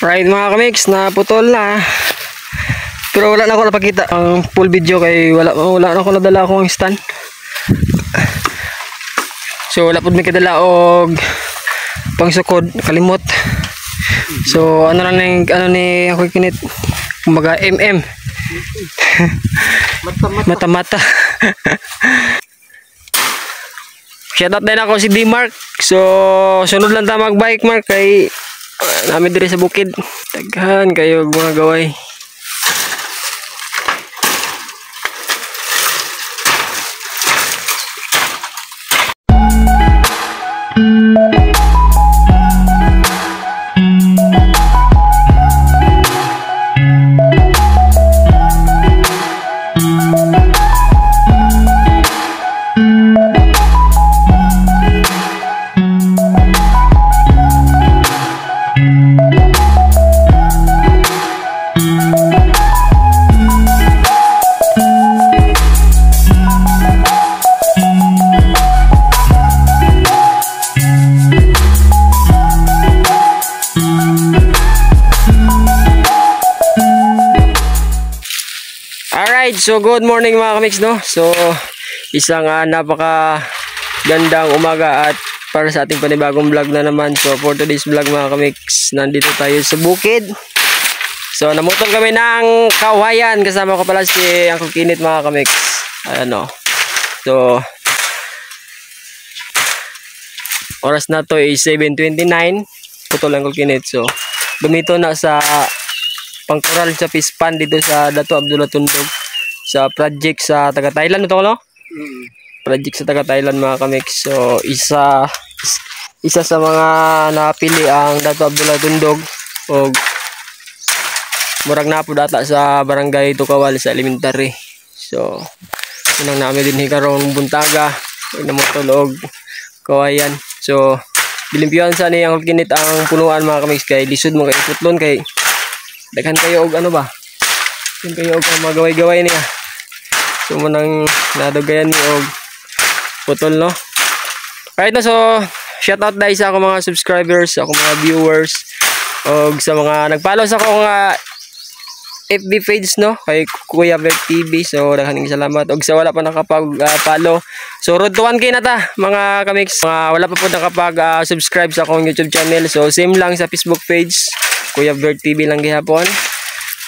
Alright mga kamix, naputol na. Pero wala na ako napakita ang full video kay wala na ako nadala akong stand. So wala pud may kadala og pangsukod, kalimot. So ano lang ni ako kinit kumbaga MM. Mata-mata. Shoutout din ako si D-Mark. So sunod lang ta mag-bike Mark kay namin diri sa bukid. Daghan kayo mga gaway. So good morning mga kamix, no? So isang napaka gandang umaga at para sa ating panibagong vlog na naman. So for today's vlog mga kamix, nandito tayo sa bukid. So namutol kami ng kawayan, kasama ko pala si Uncle Kinit mga kamix. Ano. So oras na to is 7:29. Putol Uncle Kinit. So dumito na sa pangkural sa Pispan dito sa Dato Abdullah Tundog. Sa project sa taga Thailand ito ko no? Project sa taga Thailand mga kamix. So isa sa mga napili ang Dato Abdullah Tundog o murag na po data sa barangay Tukawal sa elementary. So unang namin din hikaroon buntaga namutulog kawayan. So bilimpyuhan sa ni ang kinit ang punuan mga kamix kay lisod mo kay putlon kay daghan kayo og ano ba? Daghan kayo og magaway-gaway niya. So munang nadugayan ni og putol no. Right na, so shout out dahil sa ako mga subscribers, ako mga viewers og sa mga nag-follow sa akong FB page no kay Kuya Vlog TV. So daghaning salamat og sa wala pa nakapag-follow. So road to 1K na ta mga kamix. Wala pa po nakapag-subscribe sa akong YouTube channel. So same lang sa Facebook page Kuya Vlog TV lang gihapon.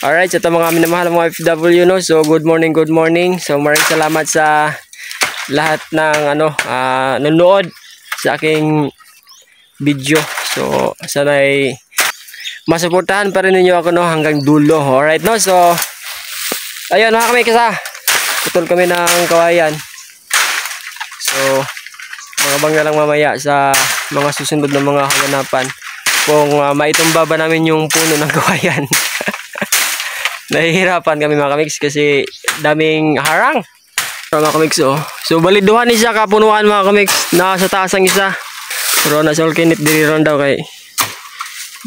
Alright, sa mga minamahal mga FW no. So good morning. So maraming salamat sa lahat ng nanonood sa aking video. So sana'y masuportahan pa rin ninyo ako no hanggang dulo. Alright no. So ayun mga kamay kasa. Putol kami ng kawayan. So mga bangga lang mamaya sa mga susunod na mga haganapan kung maitumba ba namin yung puno ng kawayan. Nahihirapan kami mga kamix kasi daming harang mga kamix. So baliduhan isa kapunuan mga kamix, nasa taas ang isa pero nasa kinit diri ron daw kay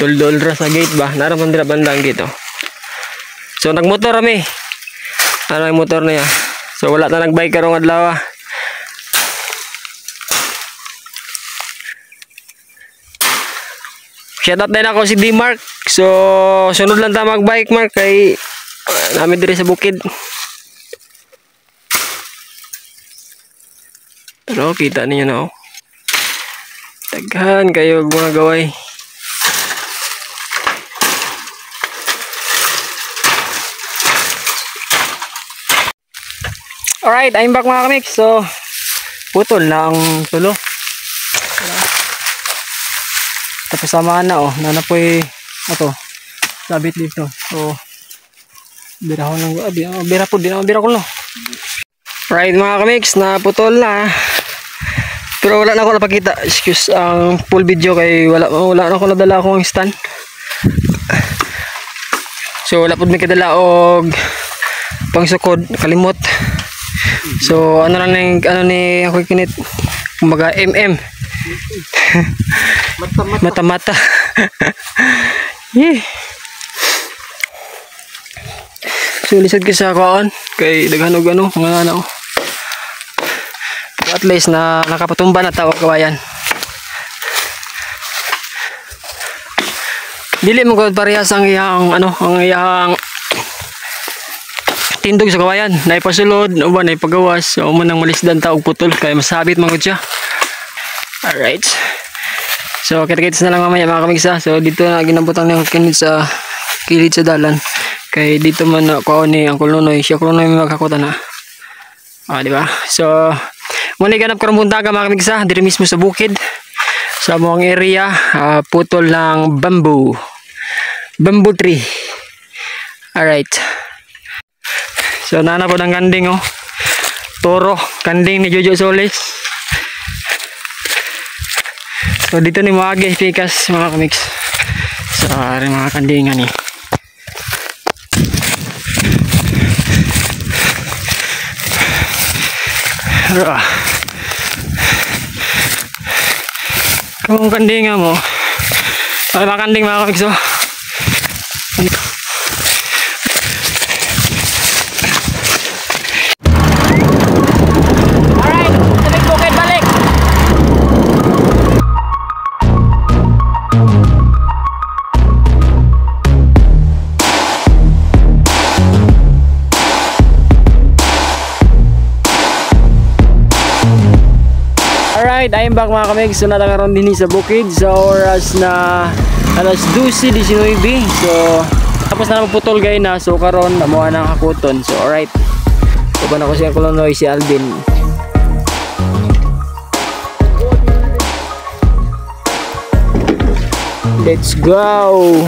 dol ra sa gate ba naraman dira bandang gate. So nagmotor kami ang motor niya. So wala na nagbike karong adlaw. Shoutout din ako si D-Mark. So sunod lang ta mag-bike Mark kay namin diri sa bukid. Pero kita niyo na daghan kayo mga gaway. Alright, I'm back mga kamix. So putol na ang tulo. Tapos samahan na nanapoy ato sabit dito. So bira ko lang bira ko no. Right mga kamix, naputol na. Pero wala na ako napakita. Excuse ang full video kay wala na ako nadala akong stand. So wala pud may kadala og pangsukod, kalimot. So ano ni ako kinit kumbaga MM. Mata-mata. So lisod ko sa kaon kay daghan og mga ano. At least na nakapatumba na tao kawayan. Dili mo ko parehas ang iyang ang iyang tindog sa kawayan. Naipasulod, uban naipagawas. So mo nang malisdan ta og putol kay masabit man gud siya. Alright. So kita-kits na lang mamaya mga kamigsa. So dito na ginabutang ng kinit sa kilid sa dalan. Kay dito man na kuha ni ang Kulonoy. Siya Kulonoy may magkakuta na. Di ba? So muna ganap karong buntaga mga kamigsa. Dito mismo sa bukid. Sa mga area. Putol ng bamboo. Bamboo tree. Alright. So nana po ng kanding Toro. Kanding ni Jojo Solis. So dito ni Muagi Pikas mga kamigs. So ari mga kandingan ni. Kung kandingan mo. Ay mga kanding mga kamigs. Alright, I'm back mga kamigs. So natakaroon din sa bukid sa oras na alas 12:19. So tapos na napuputol gay na. So karon namuha ng hakuton. So alright. So ba na ko siya Kulonoy si Alvin. Let's go.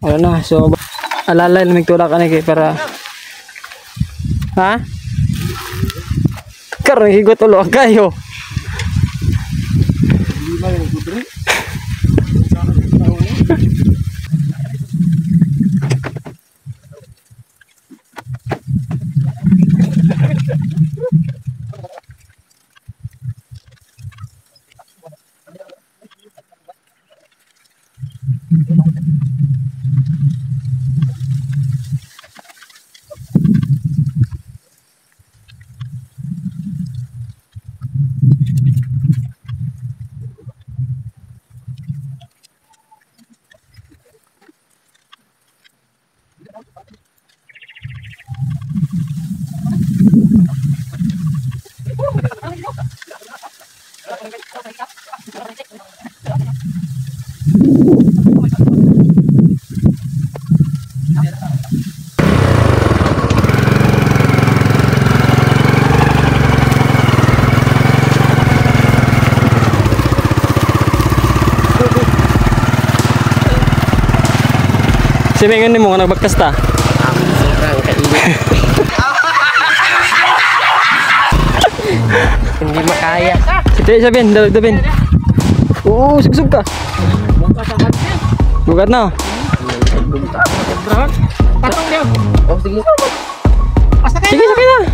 Ano na, so alalay lamig tulak ka na para ha? Karang higot ulo kayo. Simingan mo nga nagbagkas ta. Sobrang kainit. Hindi makaya. Sige, sabihin, dabin. Oo, sugsug ka. Bukat na. Patong niyo. Oh, sige. Sige, sakay na.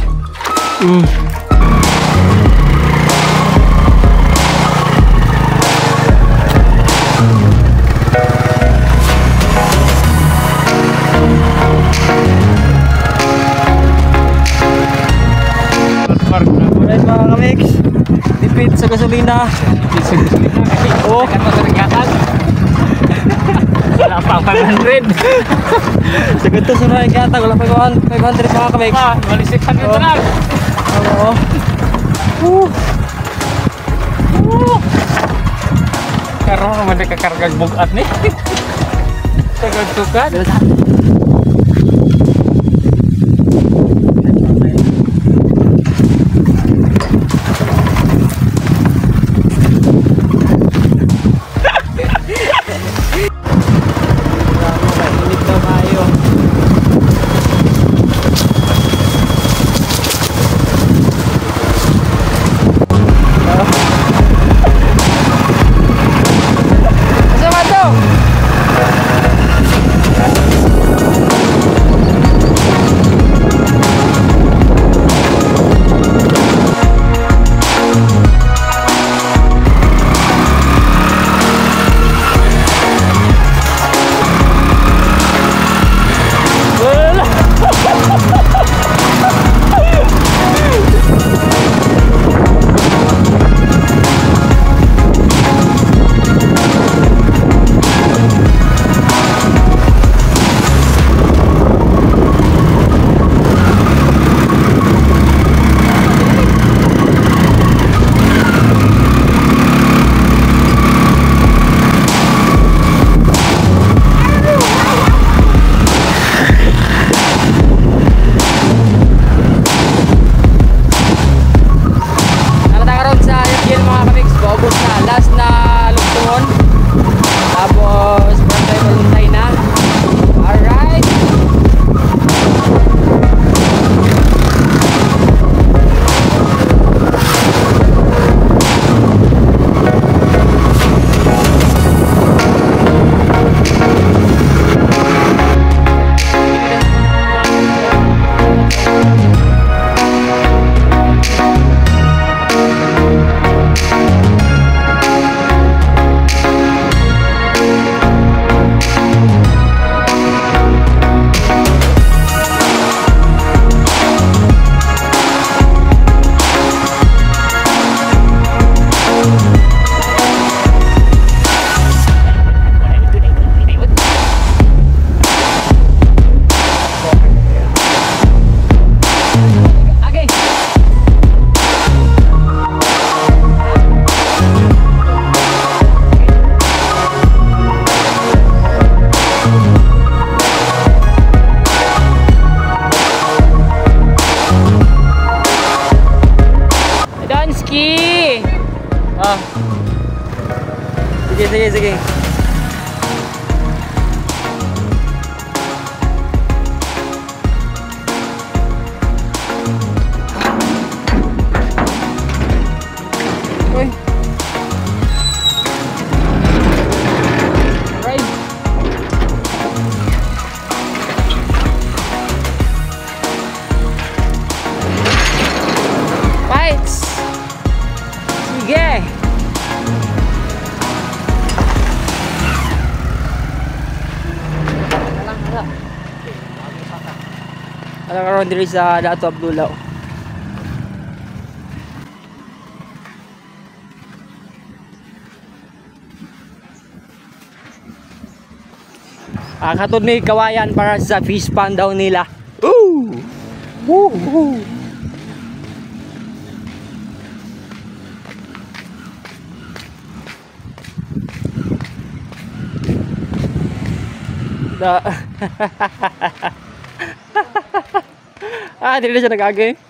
Alright mga kamix, tipid sa gasolina. Oo. Wala pa 500. Sagad to sa mga ikatag, wala pa 500 mga kamix. Wala 600 lang. Oo. Karo naman nakakargag bugat ni. Sagad sukat. Sige. Uy. Right. Fights. Sige. Ano karon diri sa Dato Abdullah. Katod ni kawayan para sa fish pond daw nila. Woo! Woo! Da. Dili na siya nag-agi.